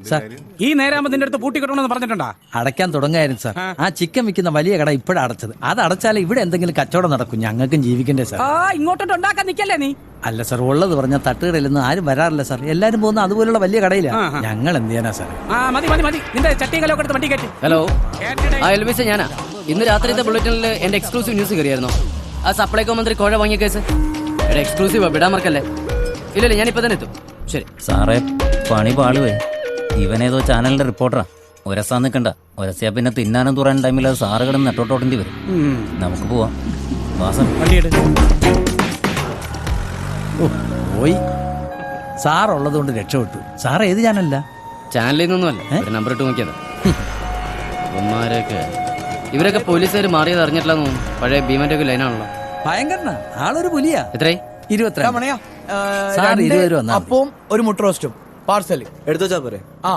Sir, ഈ നേരാകുമ്പോ നിന്റെ അടുത്ത് പൂട്ടിക്കിട്ടണമെന്ന് പറഞ്ഞിട്ടുണ്ടാ? അടയ്ക്കാൻ തുടങ്ങായിരുന്നു സാർ. ആ ചിക്കൻ വിൽക്കുന്ന വലിയ കട ഇപ്പോഴാണ് അടച്ചത്. അത് അടച്ചാലേ ഇവിടെ എന്തെങ്കിലും കച്ചവടം നടക്കും. ഞങ്ങൾക്കും ജീവിക്കണ്ടേ സാർ. ഇങ്ങോട്ടോട്ട് ഉണ്ടാക്കാൻ നിക്കല്ലേ നീ? അല്ല സാർ, ഉള്ളത് പറഞ്ഞാൽ തട്ടുകടയിലൊന്നും ആരും വരാറില്ല സാർ. എല്ലാരും പോകുന്ന അതുപോലുള്ള വലിയ കടയിലാണ്. ഞങ്ങൾ എന്ത് ചെയ്യാനാ സാർ? മതി മതി മതി, നിന്റെ ചട്ടിയും കലൊക്കെ എടുത്ത് വണ്ടി കയറ്റി. ഹലോ, എൽവിസ് ഞാനാ. ഇന്ന് രാത്രിത്തെ ബുള്ളറ്റിനിൽ എന്റെ എക്സ്ക്ലൂസീവ് ന്യൂസ് കയറിയായിരുന്നു. ആ സപ്ലൈകോ മന്ത്രി കോഴ വാങ്ങിയ കേസ്. എടാ, എക്സ്ക്ലൂസീവ് വിടാൻ മറക്കല്ലേ. ഇല്ലല്ലേ, ഞാനിപ്പോ തന്നെ എത്തും. ശരി സാറേ, പണി പാളുവേ. ഇവനേതോ ചാനലിന്റെ റിപ്പോർട്ടറാ. ഒരസാൻ നിൽക്കണ്ട. ഒരസിയാ പിന്നെ തിന്നാനും തുറാൻ ടൈമിൽ അത് സാറ് കിടന്ന് നെട്ടോട്ടോടേണ്ടി വരും. നമുക്ക് പോവാം. വാസം പോയി. സാർ ഉള്ളത് കൊണ്ട് രക്ഷപ്പെട്ടു. സാർ ഏത് ചാനലില്ല? ചാനലിൽ നിന്നൊന്നുമല്ല, ഒരു നമ്പർ ഇട്ട് നോക്കിയതാ. ഇവരൊക്കെ പോലീസുകാർ മാറിയത് അറിഞ്ഞിട്ടില്ല തോന്നുന്നു. പഴയ ഭീമന്റെ ഒക്കെ ലൈനാണല്ലോ. ഭയങ്കരനാ ആളൊരു പുലിയാ. എത്രയായി? 22. സാർ 20 രൂപ. അപ്പവും ഒരു മുട്ട റോസ്റ്റും പാർസൽ എടുത്തു വെച്ചാ പോരെ? ആ